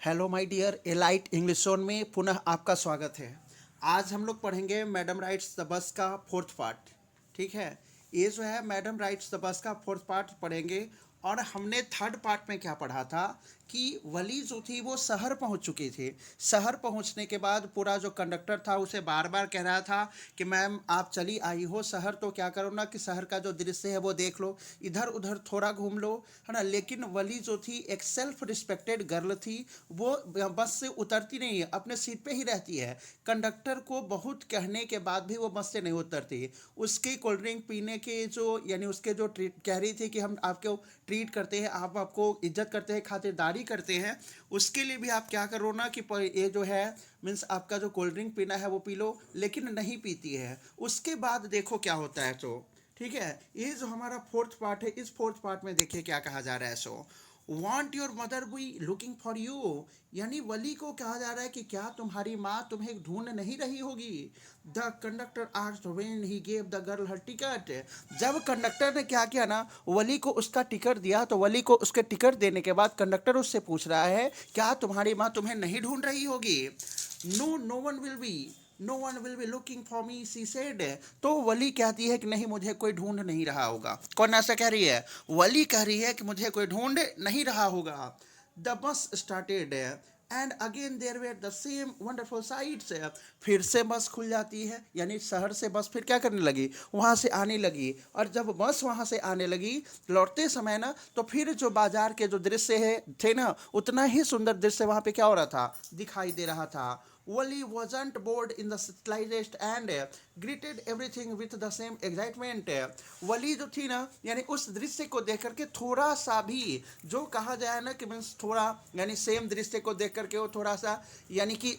Hello my dear elite English zone में पुनः आपका स्वागत है। आज हम लोग पढ़ेंगे मैडम राइट्स द बस का फोर्थ पार्ट। ठीक है, ये जो है मैडम राइट्स द बस का फोर्थ पार्ट पढ़ेंगे। और हमने थर्ड पार्ट में क्या पढ़ा था कि वली जो थी वो शहर पहुंच चुकी थी। शहर पहुंचने के बाद पूरा जो कंडक्टर था उसे बार बार कह रहा था कि मैम आप चली आई हो शहर, तो क्या करो ना कि शहर का जो दृश्य है वो देख लो, इधर उधर थोड़ा घूम लो, है ना। लेकिन वली जो थी एक सेल्फ रिस्पेक्टेड गर्ल थी, वो बस से उतरती नहीं है, अपने सीट पे ही रहती है। कंडक्टर को बहुत कहने के बाद भी वो बस से नहीं उतरती। उसकी कोल्ड ड्रिंक पीने के जो यानी उसके जो ट्रीट कह रही थी कि हम आपको ट्रीट करते हैं, आप आपको इज्जत करते हैं, खातिरदारी करते हैं, उसके लिए भी आप क्या करो ना कि ये जो है मीन्स आपका जो कोल्ड ड्रिंक पीना है वो पी लो, लेकिन नहीं पीती है। उसके बाद देखो क्या होता है। तो ठीक है, ये जो हमारा फोर्थ पार्ट है, इस फोर्थ पार्ट में देखिए क्या कहा जा रहा है। सो want your mother B looking for you, यानी वली को कहा जा रहा है कि क्या तुम्हारी माँ तुम्हें ढूंढ नहीं रही होगी। The conductor asked when he gave the girl her ticket, जब कंडक्टर ने क्या किया ना, वली को उसका टिकट दिया, तो वली को उसके टिकट देने के बाद कंडक्टर उससे पूछ रहा है क्या तुम्हारी माँ तुम्हें नहीं ढूंढ रही होगी। No, no one will be looking for me she said, तो वली कहती है कि नहीं मुझे कोई ढूंढ नहीं रहा होगा। कौन ऐसा कह रही है? वली कह रही है कि मुझे कोई ढूंढ नहीं रहा होगा। The bus started and again there were the same wonderful sights, फिर से बस खुल जाती है, यानी शहर से बस फिर क्या करने लगी, वहाँ से आने लगी। और जब बस वहाँ से आने लगी लौटते समय ना, तो फिर जो बाजार के जो दृश्य है थे ना, उतना ही सुंदर दृश्य वहाँ पे क्या हो रहा था, दिखाई दे रहा था। Wally wasn't bored in the slightest and greeted everything with the same excitement. वली जो थी ना, यानी उस दृश्य को देख करके थोड़ा सा भी जो कहा जाए ना कि मीन्स थोड़ा यानी सेम दृश्य को देख करके वो थोड़ा सा यानी कि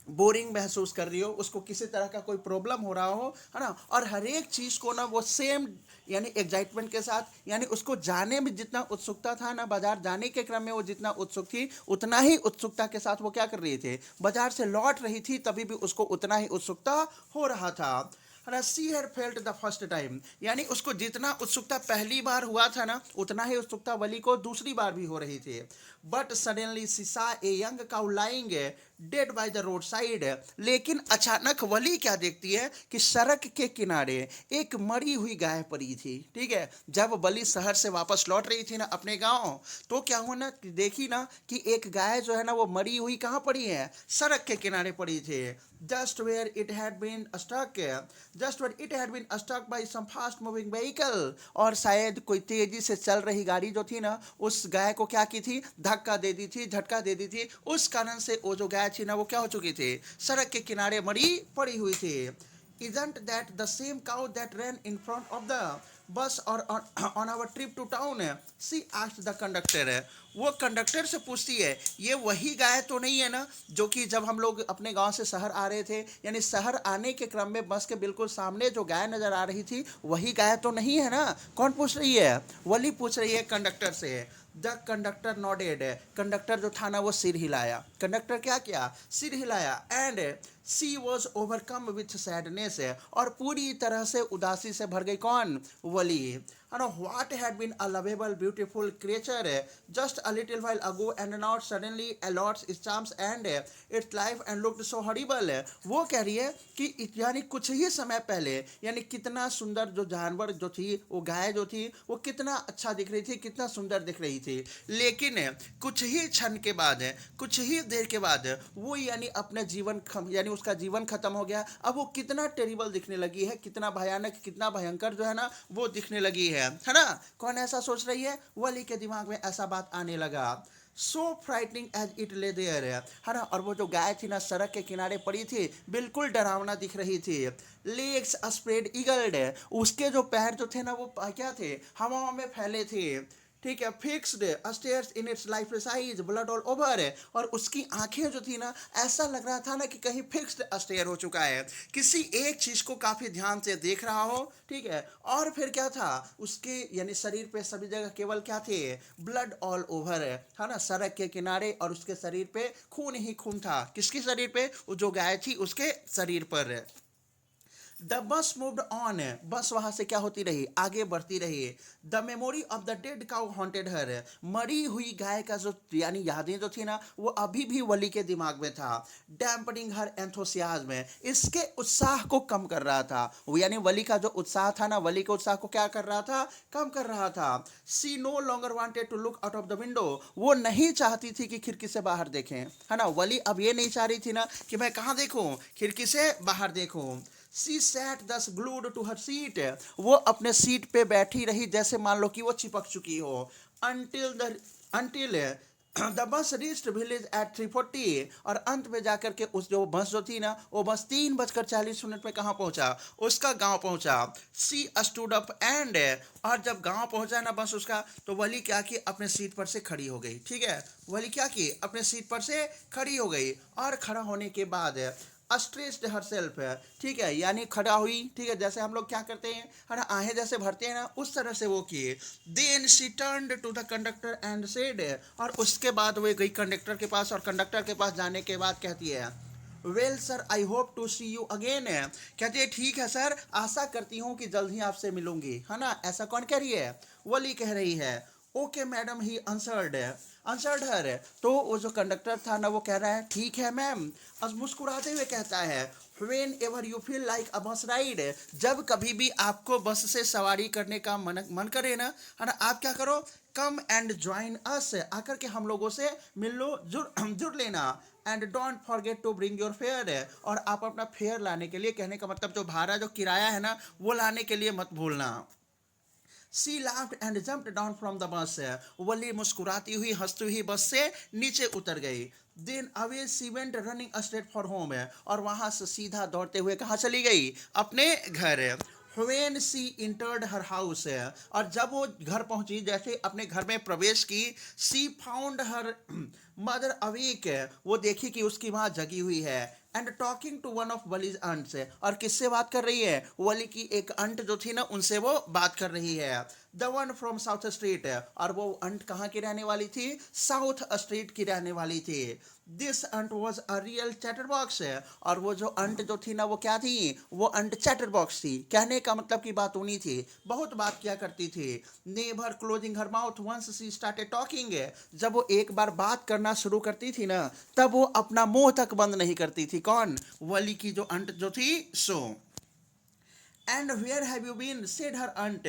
बोरिंग महसूस कर रही हो, उसको किसी तरह का कोई प्रॉब्लम हो रहा हो, है ना। और हर एक चीज़ को ना वो सेम यानी एग्जाइटमेंट के साथ, यानी उसको जाने में जितना उत्सुकता था ना, बाजार जाने के क्रम में वो जितना उत्सुक थी उतना ही उत्सुकता के साथ वो क्या कर रही थी, बाजार से लौट रही थी, तभी भी उसको उतना ही उत्सुकता हो रहा था। She had felt the first time, यानी उसको जितना उत्सुकता पहली बार हुआ था ना, उतना ही उत्सुकता वली को दूसरी बार भी हो रही थी। बट सडनली सी सा a young cow lying dead by the road side, लेकिन अचानक वली क्या देखती है कि सड़क के किनारे एक मरी हुई गाय पड़ी थी। ठीक है, जब वली शहर से वापस लौट रही थी ना अपने गांव, तो क्या हुआ ना, देखी ना कि एक गाय जो है ना वो मरी हुई कहाँ पड़ी है, सड़क के किनारे पड़ी थी। Just where it had been stuck, just where it had been stuck by some fast moving vehicle, और शायद कोई तेजी से चल रही गाड़ी जो थी ना, उस गाय को क्या की थी, धक्का दे दी थी, झटका दे दी थी। उस कारण से वो जो गाय थी ना वो क्या हो चुकी थी, सड़क के किनारे मरी पड़ी हुई थी। Isn't that the same cow that ran in front of the bus or on our trip to town? She asked the conductor. वो कंडक्टर से पूछती है ये वही गाय तो नहीं है ना जो कि जब हम लोग अपने गांव से शहर आ रहे थे, यानी शहर आने के क्रम में बस के बिल्कुल सामने जो गाय नजर आ रही थी वही गाय तो नहीं है ना। कौन पूछ रही है? वली पूछ रही है कंडक्टर से। द कंडक्टर नॉडेड, कंडक्टर जो था ना वो सिर हिलाया। कंडक्टर क्या किया, सिर हिलाया। And she was overcome with sadness, और पूरी तरह से उदासी से भर गई। कौन? वली। What had been a lovable, beautiful creature just a little while ago, and now suddenly lost its charms and its life and looked so horrible. वो कह रही है कि यानी कुछ ही समय पहले यानी कितना सुंदर जो जानवर जो थी, वो गाय जो थी, वो कितना अच्छा दिख रही थी, कितना सुंदर दिख रही थी, लेकिन कुछ ही क्षण के बाद, कुछ ही देर के बाद वो यानी अपने जीवन यानी उसका जीवन खत्म हो गया। अब वो कितना टेरिबल दिखने लगी है, कितना भयानक, कितना भयंकर जो है ना वो दिखने लगी है ना। कौन ऐसा सोच रही है? वली के दिमाग में ऐसा बात आने लगा। So frightening as it lay there, है ना। और वो जो गाय थी ना सड़क के किनारे पड़ी थी, बिल्कुल डरावना दिख रही थी। लेग्स स्प्रेड ईगल्ड, उसके जो पैर जो थे ना वो क्या थे, हवाओं में फैले थे। ठीक है, fixed stairs in its life size blood all over, और उसकी आंखें जो थी ना ऐसा लग रहा था ना कि कहीं फिक्स्ड स्टेयर हो चुका है, किसी एक चीज को काफी ध्यान से देख रहा हो। ठीक है, और फिर क्या था, उसके यानी शरीर पे सभी जगह केवल क्या थे, ब्लड ऑल ओवर, है ना, सड़क के किनारे, और उसके शरीर पे खून ही खून था। किसके शरीर पे? वो जो गाय थी उसके शरीर पर। द बस मूव्ड ऑन, बस वहां से क्या होती रही, आगे बढ़ती रही। The memory of the dead cow haunted her, मरी हुई गाय का जो यानी यादें जो थी ना वो अभी भी वली के दिमाग में था। डैम्पनिंग हर एंथोसियाज्म, इसके उत्साह को कम कर रहा था, वो यानी वली का जो उत्साह था ना, वली के उत्साह को क्या कर रहा था, कम कर रहा था। She no longer wanted to look out of the window, वो नहीं चाहती थी कि खिड़की से बाहर देखें, है ना, वली अब ये नहीं चाह रही थी ना कि मैं कहाँ देखूं, खिड़की से बाहर देखूं। शी सैट दस ग्लूड टू हर सीट, वो अपने सीट पे बैठी रही जैसे मान लो कि वो चिपक चुकी हो। Until the bus reached village at 3:40, और अंत में जाकर के उस जो बस जो थी ना वो बस 3:40 में कहाँ पहुंचा, उसका गांव पहुंचा। सी स्टूड अप एंड, और जब गांव पहुंचा ना बस उसका, तो वली क्या की अपने सीट पर से खड़ी हो गई, ठीक है, वली क्या की अपने सीट पर से खड़ी हो गई, और खड़ा होने के बाद स्ट्रेस्ड हर सेल्फ है, ठीक है, यानी खड़ा हुई, ठीक है, जैसे हम लोग क्या करते हैं, है ना, आहें जैसे भरते हैं ना उस तरह से वो किए। Then she turned to the conductor and said, और उसके बाद वो गई कंडक्टर के पास, और कंडक्टर के पास जाने के बाद कहती है, well sir I hope to see you again, कहती है ठीक है सर, आशा करती हूँ कि जल्द ही आपसे मिलूंगी, है ना, ऐसा कौन कह रही है, वली कह रही है। ओके मैडम ही आंसर्ड हर, तो वो जो कंडक्टर था ना वो कह रहा है ठीक है मैम, और मुस्कुराते हुए कहता है, when ever you feel like अ बस राइड, जब कभी भी आपको बस से सवारी करने का मन करे ना, है ना, आप क्या करो, कम एंड ज्वाइन अस, आकर के हम लोगों से मिल लो, जुड़ लेना। And don't forget to bring your fare, और आप अपना फेयर लाने के लिए, कहने का मतलब जो भाड़ा जो किराया है ना वो लाने के लिए मत भूलना। She laughed and jumped down from the bus, Valli मुस्कुराती हुई हंसती हुई बस से नीचे उतर गई। Then away she went running straight for home, और वहां से सीधा दौड़ते हुए कहाँ चली गई, अपने घर। When she entered her house, और जब वो घर पहुंची, जैसे अपने घर में प्रवेश की, she found her mother awake, वो देखी कि उसकी माँ जगी हुई है, and talking to one of Valli's aunts, और किससे बात कर रही है, वली की एक अंट जो थी ना उनसे वो बात कर रही है। The one from south street, और वो अंट कहाँ की रहने वाली थी, साउथ स्ट्रीट की रहने वाली थी। This aunt was a real chatterbox, और वो जो अंट जो थी ना वो क्या थी, वो अंट चैटर बॉक्स थी, कहने का मतलब की बात उन्हीं थी, बहुत बात किया करती थी। Never closing her mouth once she started talking, जब वो एक बार बात करना शुरू करती थी ना तब वो अपना मुंह तक बंद नहीं करती थी, कौन, वली की जो अंट जो थी सो। And where have you been said her aunt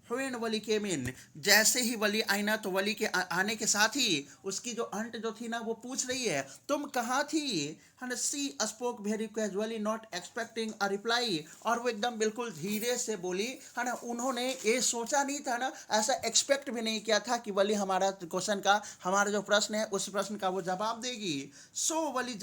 when Valli came in, जैसे ही वली आई ना तो वली के आने के साथ ही उसकी जो अंट जो थी ना वो पूछ रही है तुम कहाँ थी, है ना, she spoke very casually not expecting a reply, और वो एकदम बिल्कुल धीरे से बोली, है ना, उन्होंने ये सोचा नहीं था ना, ऐसा एक्सपेक्ट भी नहीं किया था कि वली हमारा क्वेश्चन का, हमारा जो प्रश्न है उस प्रश्न का वो जवाब देगी। सो वली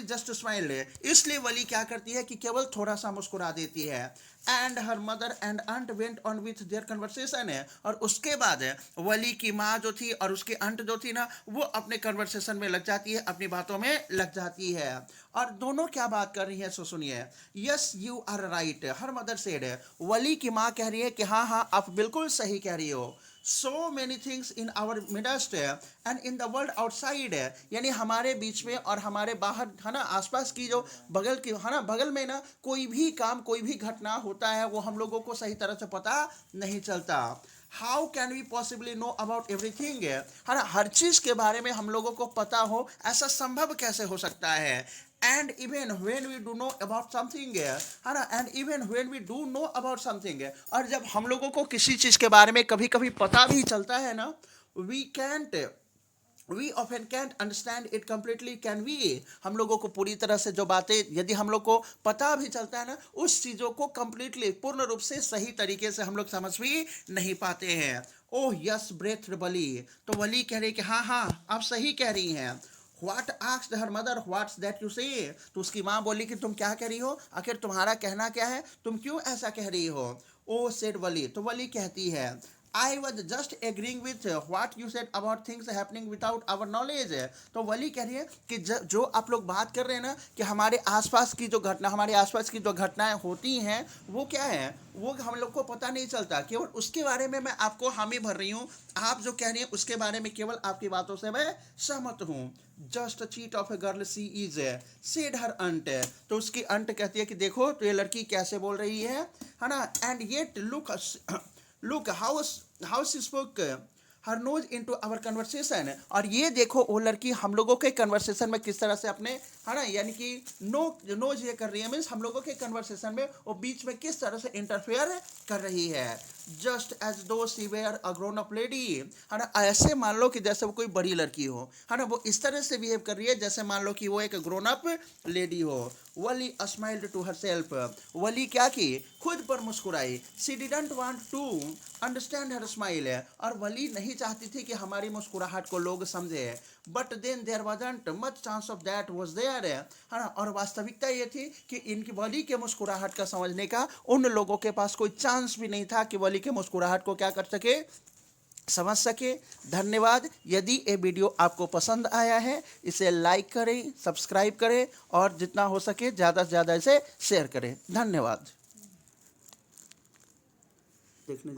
जस्ट स्माइल, इसलिए वली क्या करती है कि केवल थोड़ा सा मुस्कुरा देती है। And her mother and aunt went on with their conversation, और उसके बाद वली की माँ जो थी और उसकी अंट जो थी ना वो अपने कन्वर्सेशन में लग जाती है, अपनी बातों में लग जाती है। और दोनों क्या बात कर रही है सो सुनिए। Yes you are right her mother said, Valli की माँ कह रही है कि हाँ हाँ आप बिल्कुल सही कह रही हो। So many things in our midst and in the world outside, यानी हमारे बीच में और हमारे बाहर, है ना, आसपास की जो बगल की, है ना, बगल में ना कोई भी काम कोई भी घटना होता है वो हम लोगों को सही तरह से पता नहीं चलता। How can we possibly know about everything, है ना, हर चीज के बारे में हम लोगों को पता हो, ऐसा संभव कैसे हो सकता है। And even when we do know about something, है ना, and even when we do know about something, और जब हम लोगों को किसी चीज के बारे में कभी कभी पता भी चलता है ना, we often can't understand it completely, can we, हम लोगों को पूरी तरह से जो बातें यदि हम लोग को पता भी चलता है ना उस चीज़ों को कम्प्लीटली पूर्ण रूप से सही तरीके से हम लोग समझ भी नहीं पाते हैं। ओह यस ब्रेथ वली, तो वली कह रही कि हाँ हाँ आप सही कह रही हैं। What asked her mother what's that you से, तो उसकी माँ बोली कि तुम क्या कह रही हो, आखिर तुम्हारा कहना क्या है, तुम क्यों ऐसा कह रही हो। ओ सेड वली, तो वली कहती है I was just agreeing with what you said about things happening without our knowledge. तो वली कह रही है कि जो आप लोग बात कर रहे हैं ना कि हमारे आसपास की जो घटना, हमारे आसपास की जो घटनाएं होती हैं वो क्या है, वो हम लोग को पता नहीं चलता, केवल उसके बारे में मैं आपको हामी भर रही हूँ। आप जो कह रही हैं उसके बारे में केवल आपकी बातों से मैं सहमत हूँ। Just a chit of a girl she is said her aunt. तो उसकी अंट कहती है कि देखो तो ये लड़की कैसे बोल रही है ना। And yet look how she spoke her nose into our conversation. और ये देखो वो लड़की हम लोगों के कन्वर्सेशन में किस तरह से अपने, है ना, यानी कि नोज ये कर रही है, मीन्स हम लोगों के कन्वर्सेशन में वो बीच में किस तरह से इंटरफेयर कर रही है। Just as though she were a grown up lady, है ना, ऐसे मान लो कि जैसे वो कोई बड़ी लड़की हो, है ना, वो इस तरह से बिहेव कर रही है जैसे मान लो कि वो एक ग्रोन अप लेडी हो। Valli smiled to herself. Valli क्या की, खुद पर मुस्कुराई। She didn't want to understand her smile. और वली नहीं चाहती थी कि हमारी मुस्कुराहट को लोग समझे। But then there wasn't much chance of that was there, है ना। और वास्तविकता ये थी कि इनकी वली के मुस्कुराहट का समझने का उन लोगों के पास कोई चांस भी नहीं था कि वली के मुस्कुराहट को क्या कर सके, समझ सके। धन्यवाद। यदि ये वीडियो आपको पसंद आया है इसे लाइक करें, सब्सक्राइब करें और जितना हो सके ज़्यादा से ज़्यादा इसे शेयर करें। धन्यवाद। देखने